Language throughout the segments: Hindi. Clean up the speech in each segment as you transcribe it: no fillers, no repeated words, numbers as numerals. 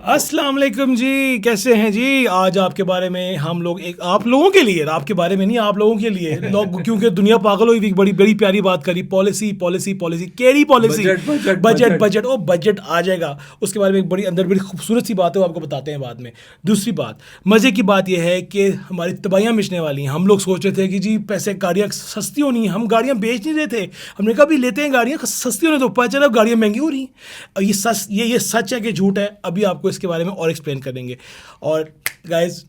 अस्सलाम वालेकुम जी, कैसे हैं जी। आज आपके बारे में हम लोग एक आप लोगों के लिए, आपके बारे में नहीं, आप लोगों के लिए लोग, क्योंकि दुनिया पागल हुई थी। बड़ी बड़ी प्यारी बात करी, पॉलिसी पॉलिसी पॉलिसी, केरी policy, budget budget budget budget. Budget. ओ बजट आ जाएगा, उसके बारे में एक बड़ी अंदर बड़ी खूबसूरत सी बात है, वो आपको बताते हैं बाद में। दूसरी बात, मज़े की बात यह है कि हमारी तबाहियाँ मिचने वाली हैं। हम लोग सोच रहे थे कि जी पैसे, गाड़ियाँ सस्ती होनी है, हम गाड़ियाँ बेच नहीं रहे थे। हमने कहा भी लेते हैं गाड़ियाँ सस्ती होने, तो पता चला गाड़ियाँ महंगी हो रही हैं। और ये सच है कि झूठ है, अभी आपको इसके बारे में और एक्सप्लेन करेंगे। और गाइस,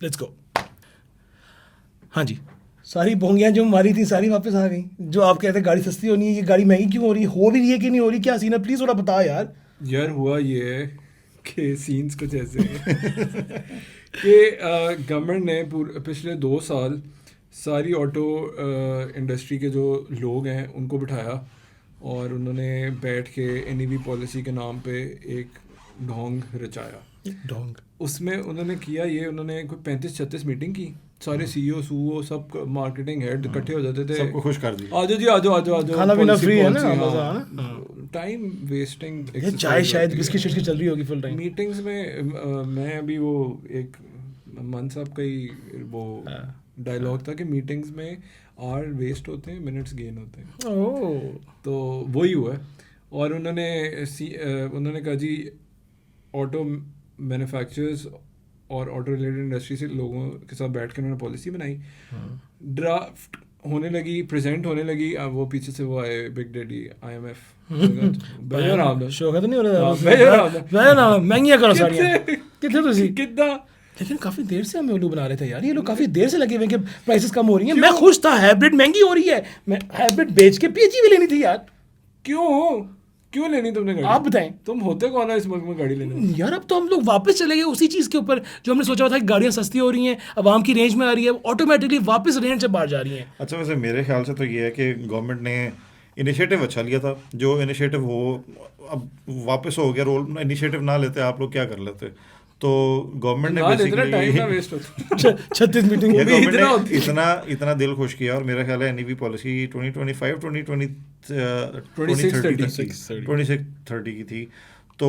लेट्स गो। हाँ जी, सारी बोंगियां जो मारी थी सारी वापस आ गई। जो आप कहते हैं गाड़ी सस्ती होनी है, ये गाड़ी महंगी क्यों हो रही है, हो भी रही है कि नहीं हो रही, क्या सीन है, प्लीज थोड़ा बता यार। यार हुआ ये है कि सीन्स कुछ ऐसे हैं कि गवर्नमेंट ने पिछले 2 साल सारी ऑटो इंडस्ट्री के जो लोग हैं उनको बिठाया और उन्होंने बैठ के एनईवी पॉलिसी के नाम पे एक ढोंग रचाया। डोंग। उसमें उन्होंने किया ये, उन्होंने कोई 35-36 मीटिंग की। सारे सीईओ सूओ सब मार्केटिंग हेड इकट्ठे हो जाते थे, सबको खुश कर दिया। आजो जी आजो आजो आजो, खाना पीना policy, फ्री है ना, policy, मजा हाँ। है ना। टाइम वेस्टिंग ये चाय शायद बिस्किट शिस्किट चल रही होगी फुल टाइम। मीटिंग्स में मैं अभी वो एक मन साहब का ही वो डायलॉग था कि मीटिंग्स में आवर वेस्ट होते हैं, मिनट्स गेन होते हैं। ओह, तो वही हुआ है। और उन्होंने कहा जी ऑटो मैन्युफैक्चरर्स और ऑटो रिलेटेड इंडस्ट्री से लोगों के साथ बैठ कर उन्होंने पॉलिसी बनाई। ड्राफ्ट होने लगी, प्रेजेंट होने लगी। वो पीछे से वो आए बिग डैडी IMF। शो खत्म नहीं हो रहा हाँ, था। बेहद आराम था। मैं ना महंगियां करो साड़ियां। कितने कितने तुसी? कितना लेकिन काफी देर से हमें उल्लू बना रहे थे यार, ये लोग काफी देर से लगे हुए हैं कि प्राइसेस कम हो रही हैं। मैं खुश था, हाइब्रिड महंगी हो रही है, मैं हाइब्रिड बेच के PHEV लेनी थी यार। क्यों लेनी तुमने गाड़ी? आप बताएं। तुम होते कौन है इस मुल्क में गाड़ी लेने में? यार अब तो हम लोग वापस चले गए उसी चीज़ के ऊपर जो हमने सोचा था कि गाड़ियाँ सस्ती हो रही हैं, आवाम की रेंज में आ रही है, ऑटोमेटिकली वापस रेंज से बाहर जा रही हैं। अच्छा, वैसे मेरे ख्याल से तो ये है कि गवर्नमेंट ने इनिशिएटिव अच्छा लिया था। जो इनिशिएटिव हो अब वापस हो गया, रोल इनिशिएटिव ना लेते आप लोग क्या कर लेते। तो गवर्नमेंट ने ना इतना टाइम ना बेसिकली वेस्ट होता। 36 मीटिंग वो भी इतना गवर्नमेंट होती ने है। इतना दिल खुश किया। और मेरा ख्याल है एनईवी पॉलिसी 2025 2030 की थी। तो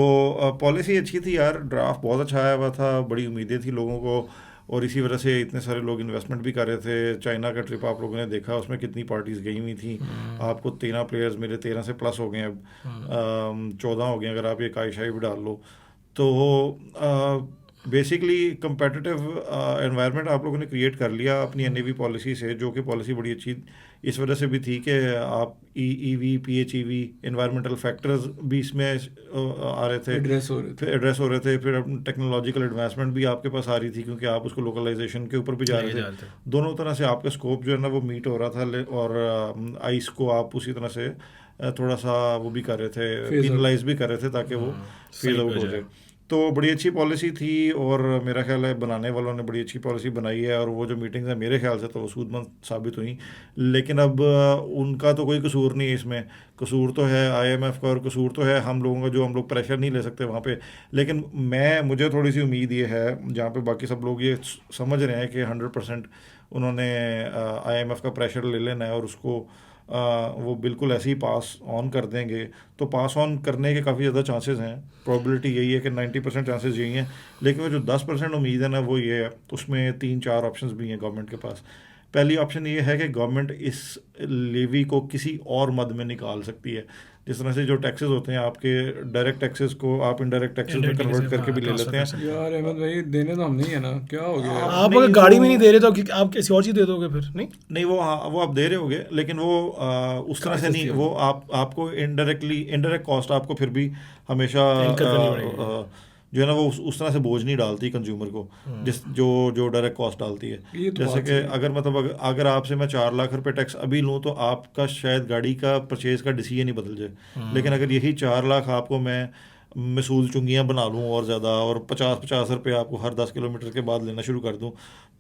पॉलिसी अच्छी थी यार, ड्राफ्ट बहुत अच्छा आया हुआ था, बड़ी उम्मीदें थी लोगों को। और इसी वजह से इतने सारे लोग इन्वेस्टमेंट भी कर रहे थे। चाइना का ट्रिप आप लोगों ने देखा, उसमें कितनी पार्टीज गई हुई थी। आपको 13 प्लेयर्स मिले, 13 से प्लस हो गए, अब 14 हो गए अगर आप ये कायशाई भी डाल लो। तो बेसिकली कंपेटिटिव एनवायरनमेंट आप लोगों ने क्रिएट कर लिया अपनी एनईवी पॉलिसी से, जो कि पॉलिसी बड़ी अच्छी इस वजह से भी थी कि आप ईवी PHEV एनवायरमेंटल फैक्टर्स भी इसमें आ रहे थे, एड्रेस हो रहे थे। फिर एड्रेस हो रहे थे। फिर टेक्नोलॉजिकल एडवांसमेंट भी आपके पास आ रही थी, क्योंकि आप उसको लोकलाइजेशन के ऊपर भी जा रहे थे। दोनों तरह से आपका स्कोप जो है ना वो मीट हो रहा था। और आइस को आप उसी तरह से थोड़ा सा वो भी कर रहे थे, पिनलाइज भी कर रहे थे ताकि वो फेज आउट हो जाए। तो बड़ी अच्छी पॉलिसी थी और मेरा ख्याल है बनाने वालों ने बड़ी अच्छी पॉलिसी बनाई है। और वो जो मीटिंग्स हैं मेरे ख्याल से तो वो सूदमंद साबित हुई। लेकिन अब उनका तो कोई कसूर नहीं है इसमें। कसूर तो है IMF का और कसूर तो है हम लोगों का, जो हम लोग प्रेशर नहीं ले सकते वहाँ पे। लेकिन मुझे थोड़ी सी उम्मीद ये है, जहाँ पे बाकी सब लोग ये समझ रहे हैं कि 100% उन्होंने IMF का प्रेशर ले लेना है और उसको वो बिल्कुल ऐसे ही पास ऑन कर देंगे। तो पास ऑन करने के काफ़ी ज़्यादा चांसेस हैं। प्रोबेबिलिटी यही है कि 90% चांसेस यही हैं। लेकिन वो जो 10% उम्मीद है ना वो ये है, उसमें 3-4 ऑप्शंस भी हैं गवर्नमेंट के पास। पहली ऑप्शन ये है कि गवर्नमेंट इस लेवी को किसी और मद में निकाल सकती है। जिस तरह से जो टैक्सेस होते हैं आपके, डायरेक्ट टैक्सेस को आप इनडायरेक्ट टैक्सेस में कन्वर्ट करके भी ले लेते हैं। यार अहमद भाई देने तो हम नहीं है ना, क्या हो गया यार? आप अगर गाड़ी में नहीं दे रहे तो आप किसी और चीज़ दे दोगे फिर? नहीं नहीं, वो आप दे रहे होगे, लेकिन वो उस तरह से नहीं। वो आपको इनडायरेक्ट कॉस्ट आपको फिर भी हमेशा जो है ना वो उस तरह से बोझ नहीं डालती कंज्यूमर को, जो डायरेक्ट कॉस्ट डालती है। जैसे कि अगर आपसे मैं 4 लाख रुपए टैक्स अभी लूँ तो आपका शायद गाड़ी का परचेज का डिसीजन ही बदल जाए। लेकिन अगर यही 4 लाख आपको मैं मसूल चुंगियाँ बना लूँ और ज़्यादा, और 50-50 रुपये आपको हर 10 किलोमीटर के बाद लेना शुरू कर दूँ,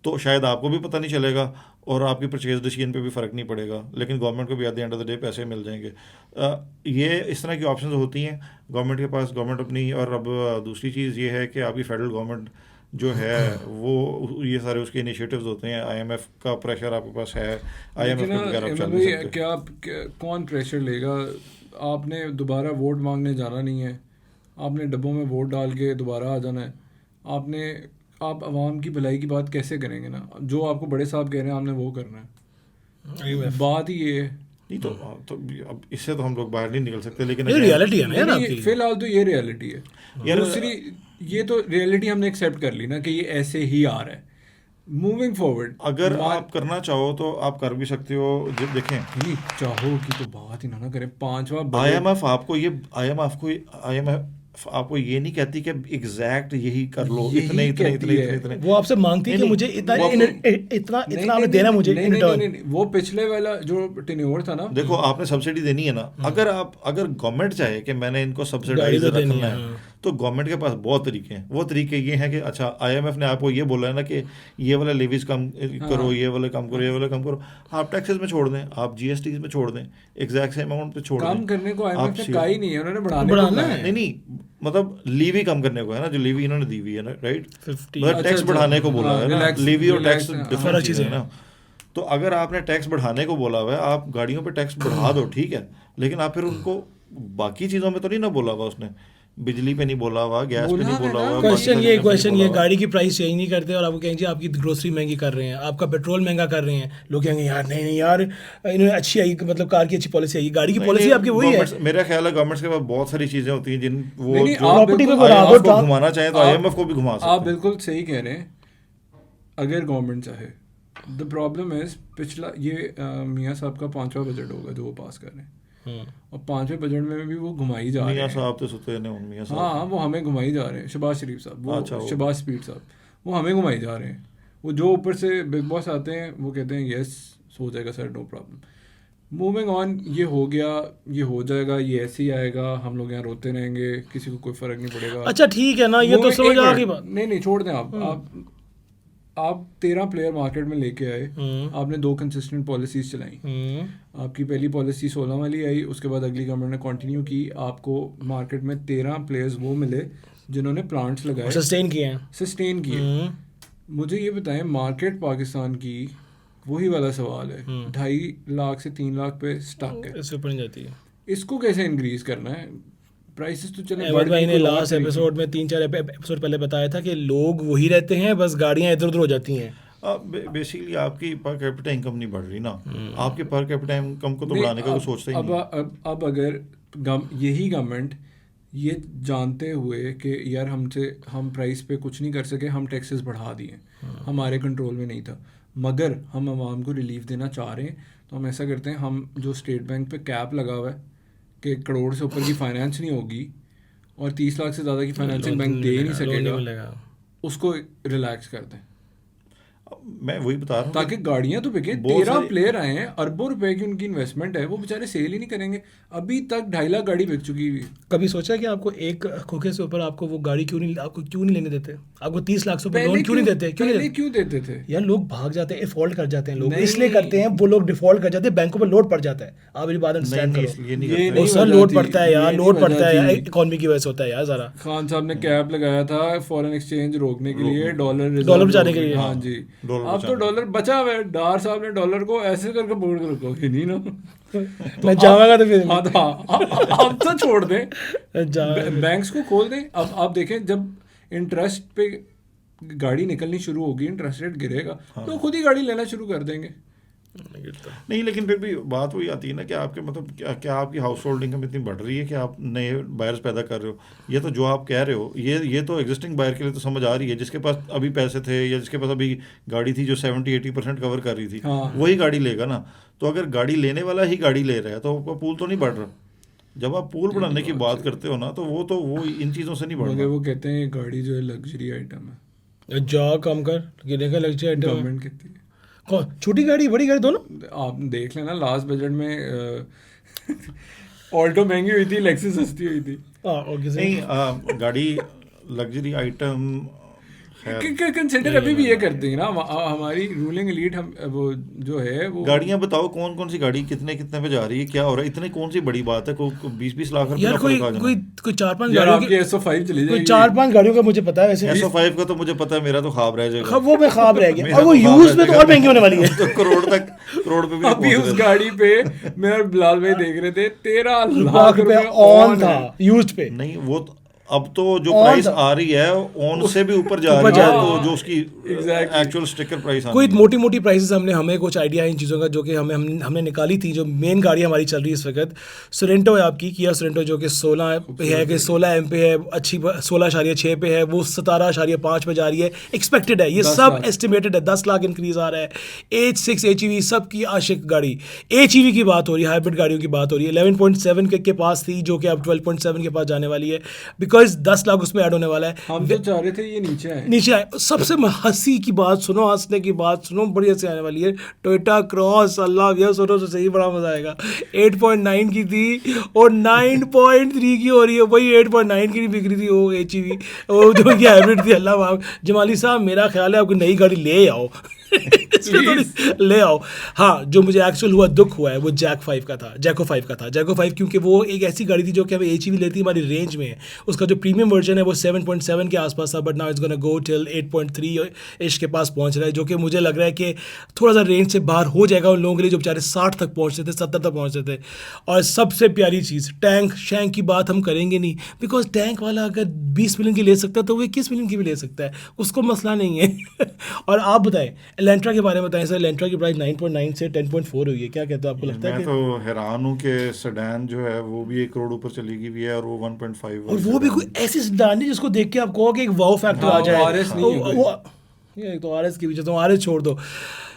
तो शायद आपको भी पता नहीं चलेगा और आपकी परचेज डिसीजन पे भी फ़र्क नहीं पड़ेगा। लेकिन गवर्नमेंट को भी at the end of the day पैसे मिल जाएंगे। ये इस तरह की ऑप्शंस होती हैं गवर्नमेंट के पास, गवर्नमेंट अपनी। और अब दूसरी चीज़ ये है कि आपकी फेडरल गवर्नमेंट जो है वो ये सारे उसके इनिशिएटिव्स होते हैं। IMF का प्रेशर आपके पास है, IMF के बगैर आप चल नहीं सकते। कौन प्रेशर लेगा? आपने दोबारा वोट मांगने जाना नहीं है, आपने डब्बों में वोट डाल के दोबारा आ जाना है। आप आवाम की भलाई की बात कैसे करेंगे ना? जो आपको बड़े साहब कह रहे हैं आपने वो करना है। बात ही ये है। नहीं तो अब इससे तो हम लोग बाहर नहीं निकल सकते, लेकिन ये रियलिटी है ना यार आपकी। फिलहाल तो ये रियलिटी है। यार दूसरी ये तो रियलिटी हमने एक्सेप्ट कर ली ना कि ये ऐसे ही आ रहा है। मूविंग फॉरवर्ड अगर आप करना चाहो तो आप कर भी सकते हो। जब देखें नहीं चाहो की तो बात ही ना करें। 5वां IMF आपको ये नहीं कहती कि एग्जैक्ट यही कर लो, इतने इतने इतने इतने इतने। वो आपसे मांगती है कि मुझे इतना इतना आपने देना मुझे इन रिटर्न। वो पिछले वाला जो टेन्योर था ना, देखो आपने सब्सिडी देनी है ना, अगर गवर्नमेंट चाहे कि मैंने इनको सब्सिडाइज रखना है तो गवर्नमेंट के पास बहुत तरीके हैं। वो तरीके ये हैं कि अच्छा IMF ने आपको ये बोला है ना कि ये वाला लेवीज कम करो, ये वाला कम करो, ये वाला कम करो। आप टैक्सेस में छोड़ दें, आप GST में छोड़ दें, एग्जैक्ट सेम अमाउंट पे छोड़ दें। कम करने को IMF ने कहा ही नहीं है, उन्होंने बढ़ाना है। नहीं मतलब लीवी कम करने को है ना, जो लीवी इन्होंने दी हुई है ना, राइट, मतलब टैक्स बढ़ाने को बोला है ना। लीवी और टैक्स डिफरेंट चीज़ है ना। तो अगर आपने टैक्स बढ़ाने को बोला हुआ है, आप गाड़ियों पे टैक्स बढ़ा दो, ठीक है, लेकिन आप फिर उनको बाकी चीज़ों में तो नहीं ना बोला हुआ उसने। बिजली पे नहीं बोला हुआ, गैस पे नहीं बोला हुआ। क्वेश्चन ये गाड़ी की प्राइस चेंज नहीं करते और आपको कहेंगे आपकी ग्रोसरी महंगी कर रहे हैं, आपका पेट्रोल महंगा कर रहे हैं। लोग कहेंगे यार नहीं यार इन्होंने अच्छी आई, मतलब कार की अच्छी पॉलिसी आई, गाड़ी की पॉलिसी आपकी वही है। मेरा ख्याल है गवर्नमेंट के पास बहुत सारी चीजें होती हैं जिन वो घुमाना चाहे तो IMF को भी घुमा सकते हैं। आप बिल्कुल सही कह रहे हैं अगर गवर्नमेंट चाहे। द प्रॉब्लम इज पिछला ये मियाँ साहब का 5वां बजट होगा जो वो पास कर रहे हैं, और 5वें बजट में भी वो घुमाई जा रहे हैं। मियाँ साहब तो सुते नहीं, मियाँ साहब हाँ वो हमें घुमाई जा रहे हैं। शहबाज शरीफ साहब, वो शहबाज स्पीड साहब, वो हमें घुमाई जा रहे हैं। वो जो ऊपर से बिग बॉस आते हैं वो कहते हैं यस हो जाएगा sir, no problem, moving on, ये हो गया, ये हो जाएगा, ये ऐसे ही आएगा, हम लोग यहाँ रोते रहेंगे, किसी को कोई फर्क नहीं पड़ेगा। अच्छा ठीक है ना, ये तो समझ आ गई बात। नहीं छोड़ दें आप 13 प्लेयर मार्केट में लेके आए, आपने 2 कंसिस्टेंट पॉलिसीज चलाई। आपकी पहली पॉलिसी 16 वाली आई, उसके बाद अगली गवर्नमेंट ने कंटिन्यू की। आपको मार्केट में 13 प्लेयर्स वो मिले जिन्होंने प्लांट्स लगाए, सस्टेन किए। मुझे ये बताएं, मार्केट पाकिस्तान की वही वाला सवाल है, 2.5 लाख से 3 लाख पे स्टक है, इससे ऊपर नहीं जाती है। इसको कैसे इंक्रीज करना है? प्राइसेस तो चले। अहमद भाई ने लास्ट एपिसोड में 3-4 एपिसोड पहले बताया था कि लोग वही रहते हैं, बस गाड़ियां इधर उधर हो जाती हैं। बेसिकली आपकी पर कैपिटा इनकम नहीं बढ़ रही ना, आपके पर कैपिटा इनकम को तो बढ़ाने का कोई सोचता ही नहीं। अब अगर यही गवर्नमेंट ये जानते हुए कि यार हम प्राइस पे कुछ नहीं कर सके, हम टैक्सेस बढ़ा दिए, हमारे कंट्रोल में नहीं था, मगर हम आवाम को रिलीफ देना चाह रहे हैं, तो हम ऐसा करते हैं, हम जो स्टेट बैंक पे कैप लगा हुआ है कि करोड़ से ऊपर की फाइनेंस नहीं होगी और 30 लाख से ज़्यादा की फाइनेंसिंग बैंक दे नहीं सकेगा, उसको रिलैक्स कर दें। मैं वही बता रहा हूँ ताकि गाड़ियां तो बिके। 13 प्लेयर आए हैं, अरबों रुपए की उनकी इन्वेस्टमेंट है, वो बेचारे सेल ही नहीं करेंगे। अभी तक 2.5 लाख गाड़ी बिक चुकी है। कभी सोचा कि आपको एक खोखे से ऊपर आपको वो गाड़ी क्यों नहीं लेने देते? आपको 30 लाख से ऊपर लोन क्यों नहीं देते? क्यों देते थे यार? लोग भाग जाते हैं, डिफॉल्ट कर जाते हैं, लोग इसलिए करते हैं, वो लोग डिफॉल्ट कर जाते हैं, बैंकों पर लोड पड़ जाता है। आप मेरी बात अंडरस्टैंड करो सर, लोड पड़ता है यार, लोड पड़ता है, इकोनॉमी की वजह से होता है यार। जरा खान साहब ने कैप लगाया था फॉरेन एक्सचेंज रोकने के लिए, डॉलर बचाने के लिए। हाँ जी, अब तो डॉलर बचा हुआ है। डार साहब ने डॉलर को ऐसे करके पकड़ के रखो कि नहीं ना मैं जाऊंगा तो फिर अब तो छोड़ दें, बैंक्स को खोल दें। अब आप देखें, जब इंटरेस्ट पे गाड़ी निकलनी शुरू होगी, इंटरेस्ट रेट गिरेगा, तो खुद ही गाड़ी लेना शुरू कर देंगे। नहीं, लेकिन फिर भी बात वही आती है ना कि आपके मतलब क्या आपकी हाउस होल्ड इनकम इतनी बढ़ रही है कि आप नए बायर्स पैदा कर रहे हो? ये तो जो आप कह रहे हो, ये तो एग्जिस्टिंग बायर के लिए तो समझ आ रही है, जिसके पास अभी पैसे थे या जिसके पास अभी गाड़ी थी जो 70-80% कवर कर रही थी, वही गाड़ी लेगा ना। तो अगर गाड़ी लेने वाला ही गाड़ी ले रहा है तो आपका पूल तो नहीं बढ़ रहा। जब आप पूल बढ़ाने की बात करते हो ना, तो वो इन चीज़ों से नहीं बढ़ रहा। वो कहते हैं गाड़ी जो है लग्जरी आइटम है, जा कम कर, लग्जरी आइटम गवर्नमेंट कहती है। छोटी गाड़ी बड़ी गाड़ी दोनों आप देख लेना, लास्ट बजट में ऑल्टो महंगी हुई थी, लेक्सस सस्ती हुई थी। नहीं, गाड़ी लग्जरी आइटम कंसिडर अभी भी ये करते हैं ना हमारी रूलिंग एलीट। हम वो जो है वो गाड़ियां बताओ कौन कौन सी गाड़ी कितने पे जा रही है, क्या हो रहा है? इतने कौन सी बड़ी बात है? 20-20 लाख रुपए यार कोई 4-5 गाड़ियों की SO5 चली जाएगी। 4-5 गाड़ियों का मुझे पता है वैसे। SO5 का तो मुझे पता है, मेरा तो ख्वाब रह जाएगा। वो मैं ख्वाब रह गया, और वो यूज में तो और महंगी होने वाली है। तो करोड़ पे भी अभी उस गाड़ी पे मेरे बिलाल भाई देख रहे थे 13 लाख रुपए ऑन था यूज्ड पे। नहीं, वो अब तो जो On प्राइस the- आ रही है ऑन से भी ऊपर जा ऊपर रही जा है, रही तो है। जो उसकी Exactly. एक्चुअल स्टिकर प्राइस कोई मोटी मोटी प्राइसेस हमें कुछ आइडिया है इन चीज़ों का जो कि हमने निकाली थी। जो मेन गाड़ी हमारी चल रही है इस वक्त सोरेंटो है आपकी, किया सोरेंटो, जो कि 16 पे है, कि 16 एम पे है, अच्छी 16.6 पे है, वो 17.5 पे जा रही है, एक्सपेक्टेड है, ये 10 सब लाख। एस्टिमेटेड है, 10 लाख इंक्रीज आ रहा है। H6 HEV सब की आशिक गाड़ी, HEV की बात हो रही है, हाइब्रिड गाड़ियों की बात हो रही है। 11.7 के पास थी जो कि अब 12.7 के पास जाने वाली है, बिकॉज 10 लाख उसमें ऐड होने वाला है। हम तो चाह रहे थे ये नीचे आए। नीचे आए। सबसे हंसी की बात सुनो, हंसने की बात सुनो, बड़ी हंसी आने वाली है। टोयोटा क्रॉस, अल्लाह भैया सुनो तो सही, बड़ा मजा आएगा। 8.9 की थी और 9.3 की हो रही है। वही 8.9 की नहीं बिक रही थी वो HEV, वो जो कि हाइब्रिड थी। अल्लाह माफ, जमाली साहब मेरा ख्याल है आपको नई गाड़ी ले आओ इसमें थोड़ी ले आओ। हाँ, जो मुझे एक्चुअल दुख हुआ है वो जैको 5 का था। जैको 5 क्योंकि वो एक ऐसी गाड़ी थी जो कि हमें HEV लेती हमारी रेंज में है। उसका जो प्रीमियम वर्जन है वो 7.7 के आसपास था, but now it's gonna go till 8.3 इश के पास पहुंच रहा है, जो कि मुझे लग रहा है कि थोड़ा सा रेंज से बाहर हो जाएगा उन लोगों के लिए जो बेचारे 60 तक पहुंचते थे, 70 तक पहुंचते थे। और सबसे प्यारी चीज़, टैंक शैंक की बात हम करेंगे नहीं, बिकॉज टैंक वाला अगर 20 मिलियन की ले सकता है तो वो 21 मिलियन की भी ले सकता है, उसको मसला नहीं है और आप बताएं एलेंट्रा के बारे में बताएं सर। एलेंट्रा की प्राइस 9.9 से 10.4 हुई है, क्या कहते हो, आपको लगता है मैं कि तो हैरान हूँ कि सेडान जो है वो भी 1 करोड़ ऊपर चली गई हुई है और वो 1.5। और वो भी कोई ऐसी सेडान नहीं जिसको देख के आप कहो कि एक वाओ फैक्टर हाँ, आ जाए। RS नहीं है कोई। ये तो RS के पीछे, तो RS छोड़ दो।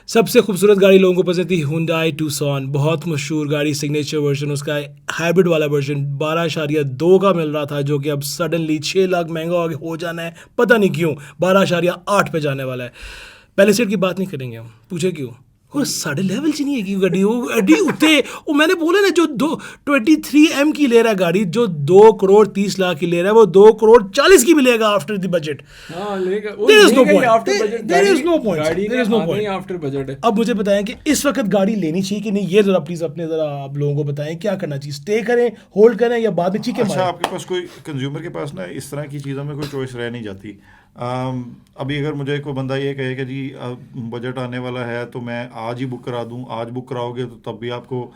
सबसे खूबसूरत गाड़ी लोगों को पसंद थी Hyundai Tucson, बहुत मशहूर गाड़ी, सिग्नेचर वर्जन उसका हाइब्रिड वाला वर्जन 12.2 का मिल रहा था, जो कि अब सडनली 6 लाख महंगा हो जाना है, पता नहीं क्यों 12.8 पे जाने वाला है। पैलिसेड की बात नहीं करेंगे हम, पूछे क्यों, और साढ़े लेवल च नहीं है कि गाड़ी वो एडी उत्ते वो मैंने बोला ना, जो 23M की ले रहा है गाड़ी, जो 2 करोड़ 30 लाख की ले रहा है, वो 2 करोड़ 40 की मिलेगा आफ्टर द बजट। हाँ, लेगा वो, There is no लेगा ही point. after budget। There is no point. गाड़ी There is no आना ही point. आफ्टर बजट है। अब मुझे बताएं कि इस वक्त गाड़ी लेनी चाहिए कि नहीं, ये जरा प्लीज अपने जरा आप लोगों को बताएं, क्या करना चाहिए, स्टे करें, होल्ड करें, या बाद में चीखें अच्छा, मारें? आपके पास कोई कंज्यूमर के पास ना इस तरह की चीज़ों में कोई चॉइस रह नहीं जाती। अभी अगर मुझे कोई बंदा ये कहे कि जी बजट आने वाला है तो मैं आज ही बुक करा दूं, आज बुक कराओगे तो तब भी आपको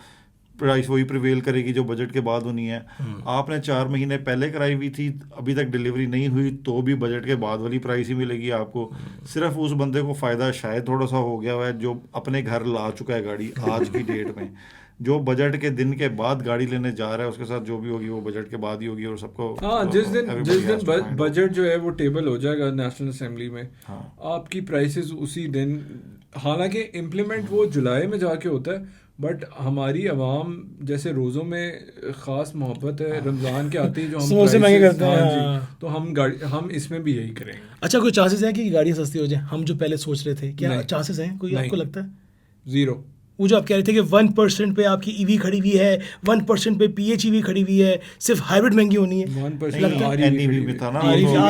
प्राइस वही प्रिवेल करेगी जो बजट के बाद होनी है। आपने 4 महीने पहले कराई हुई थी, अभी तक डिलीवरी नहीं हुई, तो भी बजट के बाद वाली प्राइस ही मिलेगी आपको। सिर्फ उस बंदे को फ़ायदा शायद थोड़ा सा हो गया हुआ है जो अपने घर ला चुका है गाड़ी आज की डेट में। जो बजट के दिन के बाद गाड़ी लेने जा रहा है उसके साथ जो भी होगी वो बजट के बाद ही होगी, और सबको हाँ, जिस दिन बजट जो है वो टेबल हो जाएगा नेशनल असेंबली में, हाँ। आपकी प्राइसेस उसी दिन, हालांकि इम्प्लीमेंट वो जुलाई में जाके होता है, बट हमारी आवाम जैसे रोज़ों में ख़ास मोहब्बत है, रमज़ान के आते ही जो हम समोसे महंगे prices- करते हैं, हाँ जी, हाँ। तो हम इसमें भी यही करेंगे। अच्छा, कोई चांसेस है कि गाड़ी सस्ती हो जाए, हम जो पहले सोच रहे थे, क्या नहीं। चांसेस हैं कोई, नहीं। आपको लगता है? 0। वो जो आप कह रहे थे कि 1% पे आपकी EV खड़ी हुई है, 1% पे PHEV खड़ी हुई है, सिर्फ हाइब्रिड महंगी होनी है। 1% नहीं, REV NEV खड़ी में था ना, हुई है। वो तो-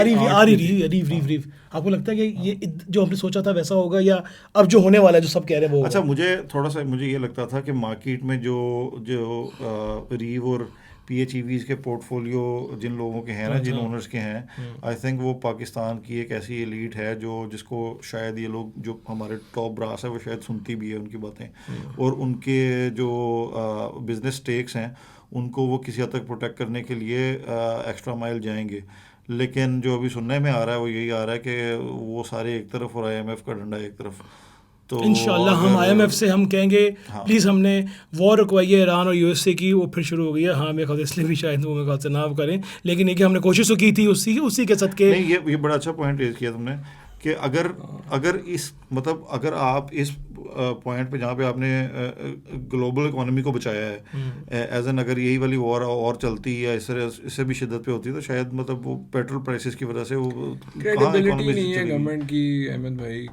REV, आपको लगता है कि ये जो हमने सोचा था वैसा होगा, या अब जो होने वाला है जो सब कह रहे हैं वो अच्छा, होगा? मुझे ये लगता था कि मार्केट में जो रीव और PHEVs के पोर्टफोलियो जिन लोगों के हैं ना, जिन ओनर्स के हैं, आई थिंक वो पाकिस्तान की एक ऐसी एलीट है जिसको शायद ये लोग जो हमारे टॉप ब्रास है वो शायद सुनती भी है उनकी बातें, और उनके जो बिजनेस स्टेक्स हैं उनको वो किसी हद तक प्रोटेक्ट करने के लिए एक्स्ट्रा माइल जाएंगे। लेकिन जो अभी सुनने में आ रहा है वो यही आ रहा है कि वो सारे एक तरफ और IMF का डंडा एक तरफ। तो इंशाल्लाह हम IMF से हम कहेंगे हाँ। प्लीज़ हमने वॉर रुकवाई है ईरान और USA की, वो फिर शुरू हो गई है। हाँ, मेरे ख्याल से इसलिए भी शायद वो मेरे ख्याल से ना करें, लेकिन ये कि हमने कोशिश तो की थी उसी के सदके। नहीं, ये बड़ा अच्छा पॉइंट रेज किया तुमने कि अगर आप इस पॉइंट पे जहाँ पे आपने ग्लोबल इकोनॉमी को बचाया है, एज एन अगर यही वाली वॉर और चलती है इससे भी शिद्दत पे होती है तो शायद मतलब वो पेट्रोल प्राइसेस की वजह से वो क्रेडिबिलिटी नहीं है गवर्नमेंट की। अहमद भाई,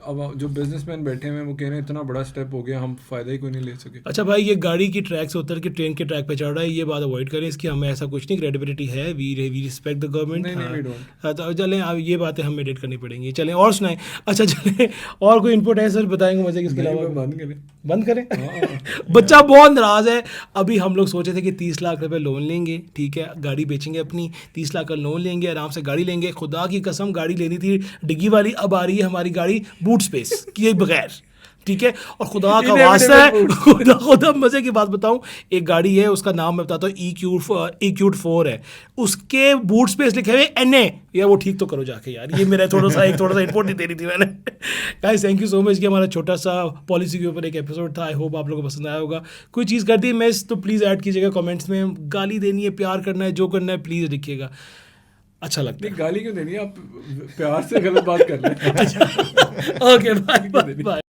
अब जो बिजनेसमैन बैठे हैं वो कह रहे हैं इतना बड़ा स्टेप हो गया, हम फ़ायदा ही कोई नहीं ले सके। अच्छा भाई, ये गाड़ी की ट्रैक से उतर के ट्रेन के ट्रैक पे चढ़ रहा है, ये बात अवॉइड करें इसकी, हमें ऐसा कुछ नहीं, क्रेडिबिलिटी है, वी रिस्पेक्ट द नहीं, we गवर्नमेंट। don't। तो चलें, अब ये बातें हमें एडिट करनी पड़ेंगी। चलें और सुनाएं। अच्छा चलें, और कोई इनपुट है सर, बताएंगे मुझे किसके नहीं, अलावा? बंद करें। बंद करें? हाँ। बच्चा बहुत नाराज है। अभी हम लोग सोचे थे कि 30 लाख रुपए लोन लेंगे, ठीक है, गाड़ी बेचेंगे अपनी, 30 लाख का लोन लेंगे, आराम से गाड़ी लेंगे। खुदा की कसम गाड़ी लेनी थी डिग्गी वाली, अब आ रही है हमारी गाड़ी बूट स्पेस किए बगैर। ठीक है। और खुदा का वास्ता है, खुदा मजे की बात बताऊं, एक गाड़ी है उसका नाम मैं बताता हूँ, EQ 4 है, उसके बूट स्पेस लिखे हुए NA। यार वो ठीक तो करो जाके यार, ये मेरा थोड़ा सा इनपुट नहीं दे रही थी मैंने। Guys thank you so much कि हमारा छोटा सा पॉलिसी के ऊपर एक एपिसोड था। आई होप आप लोगों को पसंद आया होगा। कोई चीज़ कर दी मिस तो प्लीज़ ऐड कीजिएगा कमेंट्स में, गाली देनी है, प्यार करना है, जो करना है प्लीज़ लिखिएगा, अच्छा लगता है। गाली क्यों देनी है, आप प्यार से गलत बात कर रहे हैं। Okay bye bye.